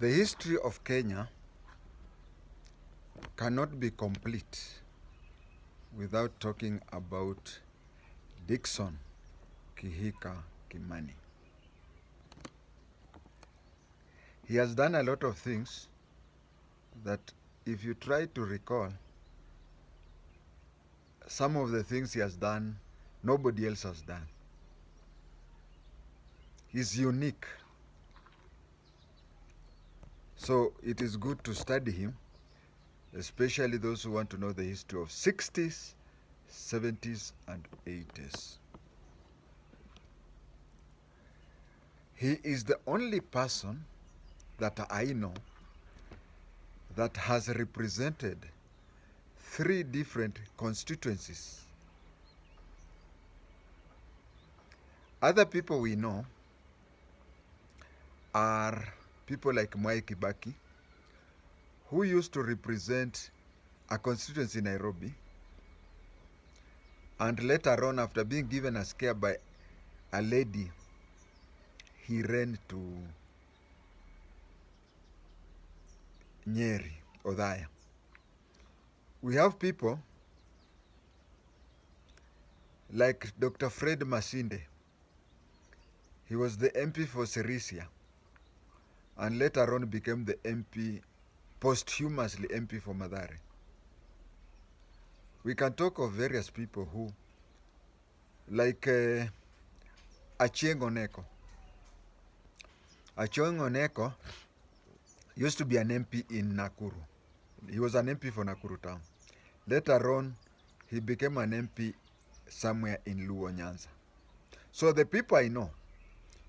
The history of Kenya cannot be complete without talking about Dixon Kihika Kimani. He has done a lot of things that if you try to recall, some of the things he has done, nobody else has done. He's unique. So it is good to study him, especially those who want to know the history of 60s, 70s, and 80s. He is the only person that I know that has represented 3 different constituencies. Other people we know are people like Mwai Kibaki, who used to represent a constituency in Nairobi, and later on, after being given a scare by a lady, he ran to Nyeri, Othaya. We have people like Dr. Fred Masinde. He was the MP for Sirisia and later on became the MP, posthumously MP for Mathare. We can talk of various people who, like Achieng' Oneko. Achieng' Oneko used to be an MP in Nakuru. He was an MP for Nakuru town. Later on, he became an MP somewhere in Luo, Nyanza. So the people I know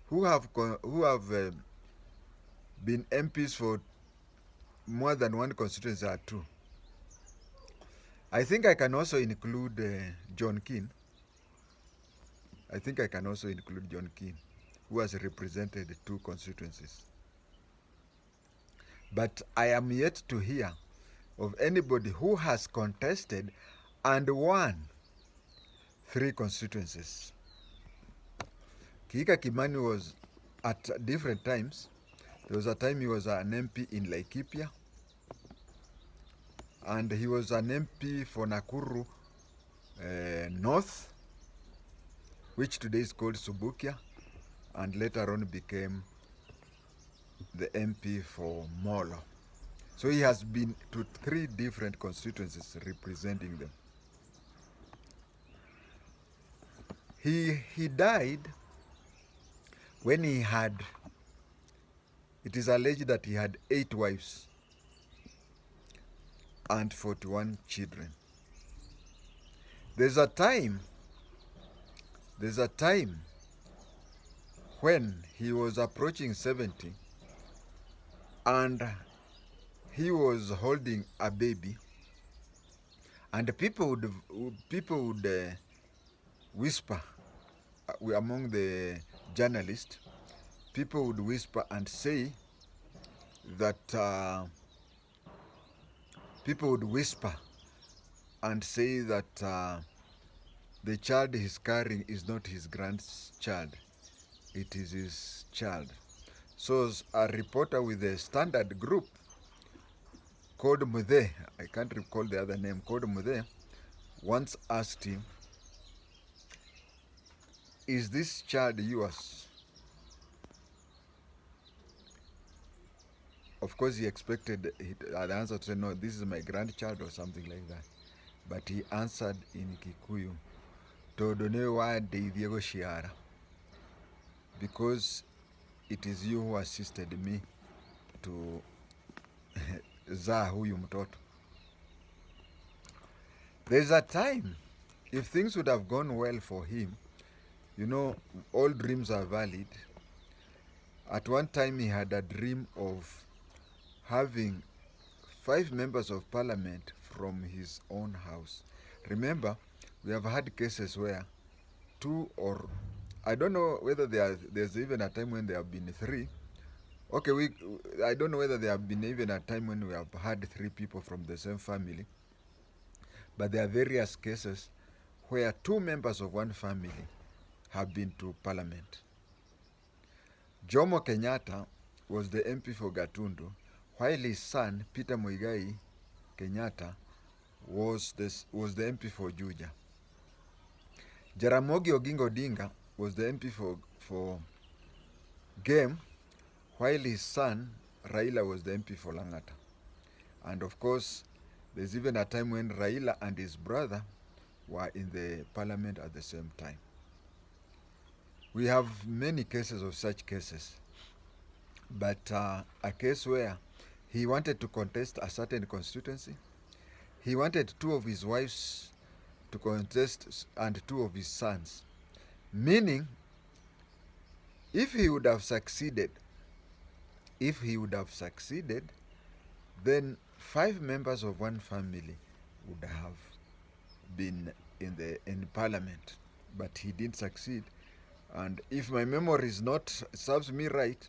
who have been MPs for more than one constituency are 2. I think I can also include John Keane. I think I can also include John Keane, who has represented 2 constituencies. But I am yet to hear of anybody who has contested and won 3 constituencies. Kihika Kimani was at different times. There was a time he was an MP in Laikipia, and he was an MP for Nakuru North, which today is called Subukia, and later on became the MP for Molo. So he has been to 3 different constituencies representing them. He died when he had, it is alleged that he had 8 wives and 41 children. There's a time when he was approaching 70 and he was holding a baby, and people would whisper among the journalists. People would whisper and say that the child he's carrying is not his grandchild, it is his child. So a reporter with the Standard Group called Muthe, I can't recall the other name, called Muthe, once asked him, "Is this child yours?" Of course, he expected the answer to say, "No, this is my grandchild," or something like that. But he answered in Kikuyu, because it is you who assisted me to zaa huyu mtoto. There's a time, if things would have gone well for him, you know, all dreams are valid. At one time he had a dream of having 5 members of parliament from his own house. Remember, we have had cases where 2 or, I don't know whether there's even a time when there have been 3. Okay, I don't know whether there have been even a time when we have had 3 people from the same family. But there are various cases where 2 members of one family have been to parliament. Jomo Kenyatta was the MP for Gatundu, while his son, Peter Muigai Kenyatta, was the MP for Juja. Jaramogi Oginga Odinga was the MP for Game, while his son, Raila, was the MP for Langata. And of course, there's even a time when Raila and his brother were in the parliament at the same time. We have many cases of such cases, but a case where he wanted to contest a certain constituency, he wanted 2 of his wives to contest and 2 of his sons, meaning if he would have succeeded, then 5 members of one family would have been in parliament, but he didn't succeed. And if my memory serves me right,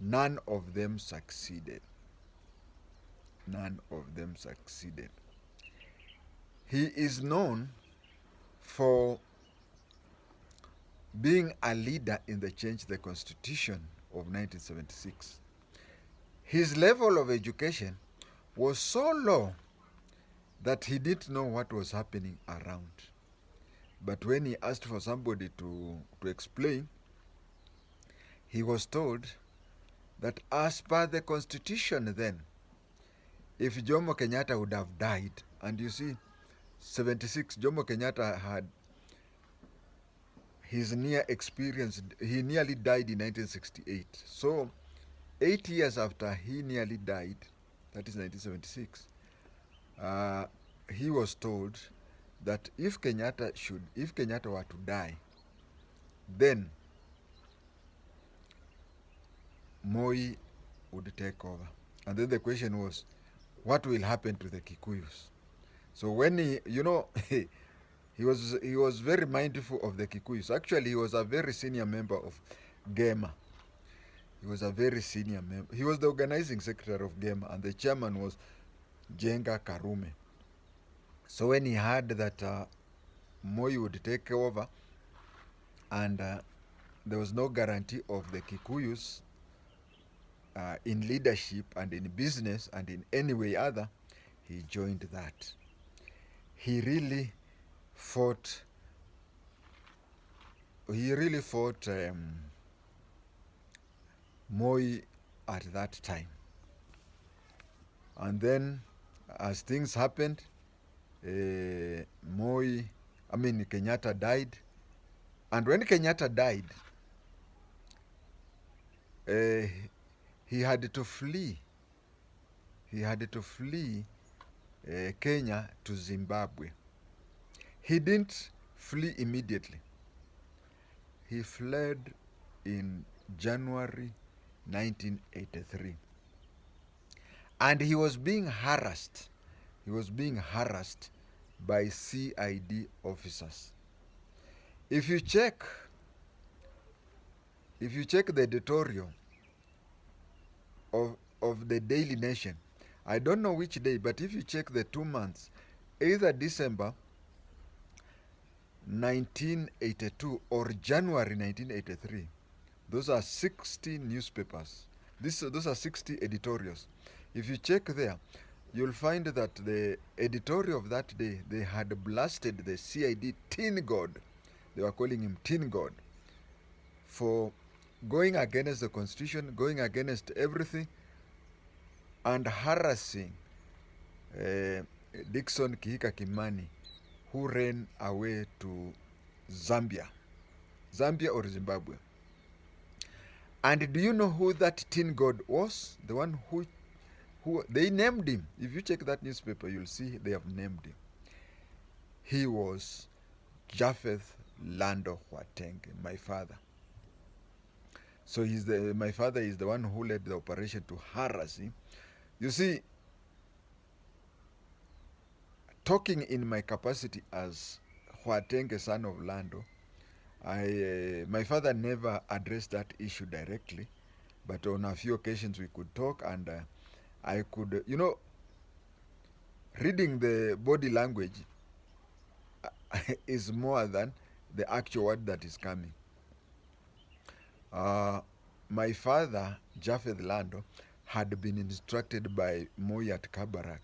none of them succeeded. He is known for being a leader in the Change the Constitution of 1976. His level of education was so low that he didn't know what was happening around. But when he asked for somebody to explain, he was told that as per the Constitution then, if Jomo Kenyatta would have died, and you see, 76, Jomo Kenyatta had his near experience, he nearly died in 1968. So 8 years after he nearly died, that is 1976, he was told that if Kenyatta were to die, then Moi would take over. And then the question was, what will happen to the Kikuyus? So when he was very mindful of the Kikuyus. Actually, he was a very senior member of GEMA. He was the organizing secretary of GEMA, and the chairman was Jenga Karume. So when he heard that Moi would take over, and there was no guarantee of the Kikuyus in leadership and in business and in any way other, he joined that. He really fought Moi at that time. And then as things happened, Kenyatta died. And when Kenyatta died, he had to flee. Kenya to Zimbabwe. He didn't flee immediately. He fled in January 1983. And he was being harassed. By CID officers. If you check the editorial of the Daily Nation, I don't know which day, but if you check the 2 months, either December 1982 or January 1983, those are 60 newspapers. Those are 60 editorials. If you check there, you'll find that the editorial of that day, they had blasted the CID Tin God. They were calling him Tin God for going against the Constitution, going against everything, and harassing Dixon Kimani, who ran away to Zambia or Zimbabwe. And do you know who that Tin God was? The one who they named him. If you check that newspaper, you'll see they have named him. He was Japheth Lando Watenge, my father. So my father is the one who led the operation to harass him. You see, talking in my capacity as Watenge, son of Lando, my father never addressed that issue directly, but on a few occasions we could talk, and I could, reading the body language is more than the actual word that is coming. my father, Japheth Lando, had been instructed by Moi at Kabarak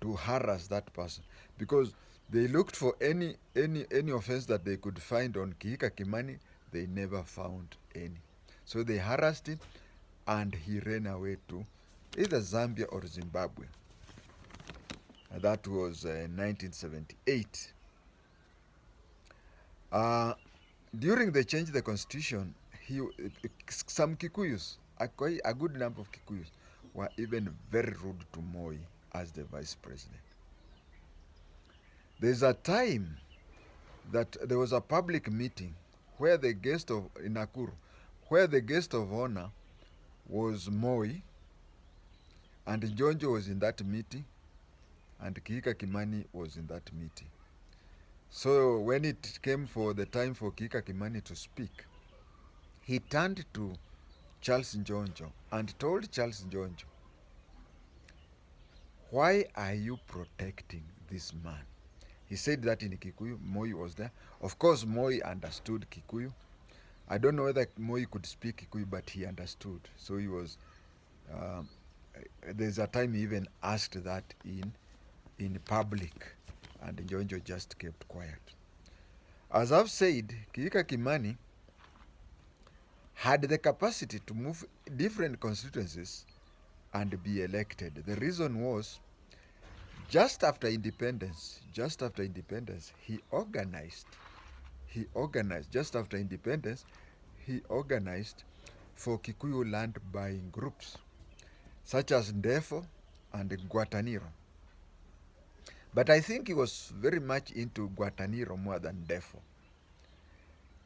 to harass that person because they looked for any offense that they could find on Kihika Kimani. They never found any. So they harassed him and he ran away to either Zambia or Zimbabwe. That was 1978. During the change of the constitution, some Kikuyus, a good number of Kikuyus, were even very rude to Moi as the vice president. There's a time that there was a public meeting where the guest of in Nakuru, where the guest of honor was Moi, and Njonjo was in that meeting, and Kihika Kimani was in that meeting. So when it came for the time for Kihika Kimani to speak, he turned to Charles Njonjo and told Charles Njonjo, "Why are you protecting this man?" He said that in Kikuyu. Moi was there. Of course, Moi understood Kikuyu. I don't know whether Moi could speak Kikuyu, but he understood. So he was, there's a time he even asked that in public, and Njonjo just kept quiet. As I've said, Kihika Kimani had the capacity to move different constituencies and be elected. The reason was, just after independence, he organized for Kikuyu land buying groups, such as Ndefo and Guataniro. But I think he was very much into Guataniro more than Ndefo.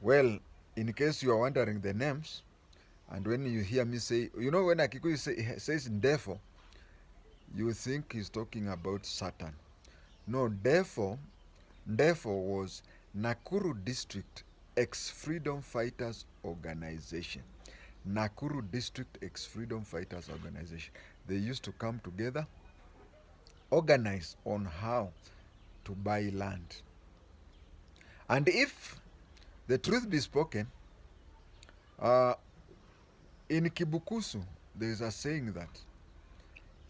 Well, in case you are wondering the names, and when you hear me say, you know, when a Kikuyu says Ndefo, you think he's talking about Satan. No, Ndefo was Nakuru District Ex-Freedom Fighters Organization. Nakuru District Ex-Freedom Fighters Organization. They used to come together, organize on how to buy land. And if the truth be spoken, in Kibukusu, there is a saying that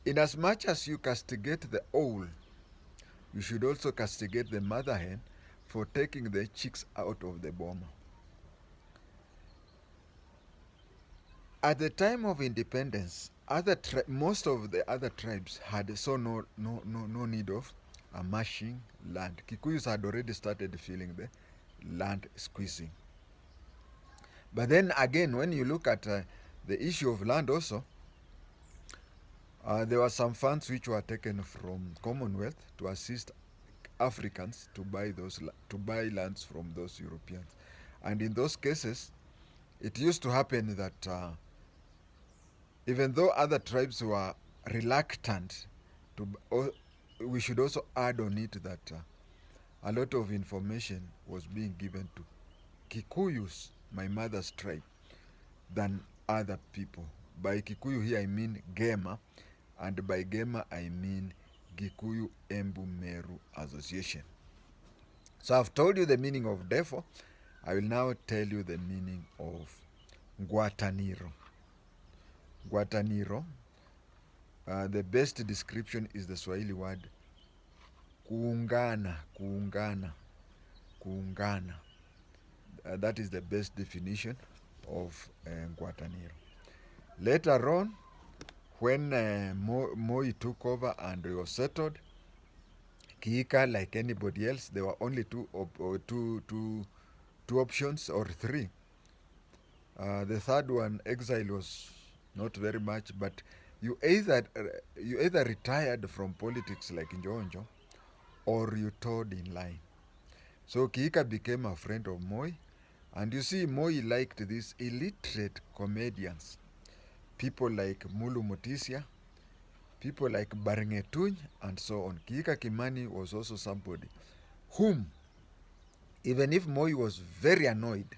inasmuch as you castigate the owl, you should also castigate the mother hen for taking the chicks out of the boma. At the time of independence, most of the other tribes had no need of amashing land. Kikuyus had already started feeling the land squeezing. But then again, when you look at the issue of land also, there were some funds which were taken from Commonwealth to assist Africans to buy lands from those Europeans. And in those cases, it used to happen that even though other tribes were reluctant to, we should also add on it that a lot of information was being given to Kikuyus, my mother's tribe, than other people. By Kikuyu here I mean Gema, and by Gema I mean Gikuyu Embu Meru Association. So I've told you the meaning of Defo. I will now tell you the meaning of Guataniro. Guataniro, the best description is the Swahili word kuungana. That is the best definition of Guataniro. Later on, when Moi took over and was settled, Kihika, like anybody else, there were only two options or three. The third one, exile, was not very much, but you either retired from politics like Njonjo, or you toed in line. So Kihika became a friend of Moi, and you see, Moi liked these illiterate comedians, people like Mulu Mutisia, people like Baringetuny, and so on. Kihika Kimani was also somebody whom, even if Moi was very annoyed,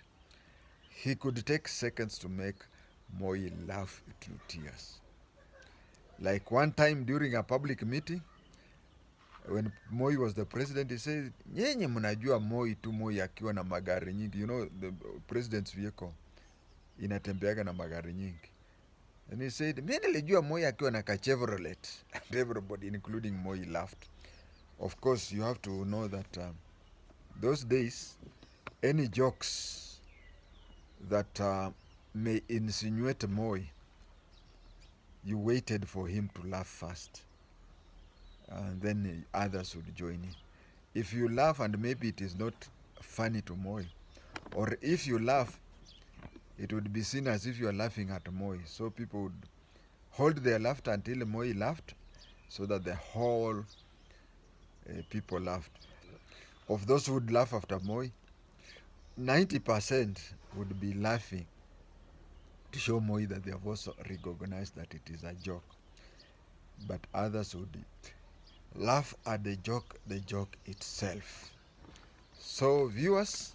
he could take seconds to make Moi laugh through tears. Like one time during a public meeting, when Moi was the president, he said, "Nyenye mnajua Moi tu, Moi akiwa na magari nyingi, you know, the president's vehicle inatembeaga na magari nyingi. And he said, mi nilijua Moi akiwa na ka Chevrolet. And everybody, including Moi, laughed. Of course, you have to know that those days, any jokes that may insinuate Moi, you waited for him to laugh first. And then others would join in. If you laugh and maybe it is not funny to Moi, or if you laugh, it would be seen as if you are laughing at Moi. So people would hold their laughter until Moi laughed, so that the whole people laughed. Of those who would laugh after Moi, 90% would be laughing to show Moi that they have also recognized that it is a joke. But others would laugh at the joke itself. So viewers,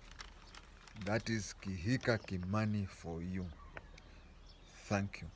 that is Kihika Kimani for you. Thank you.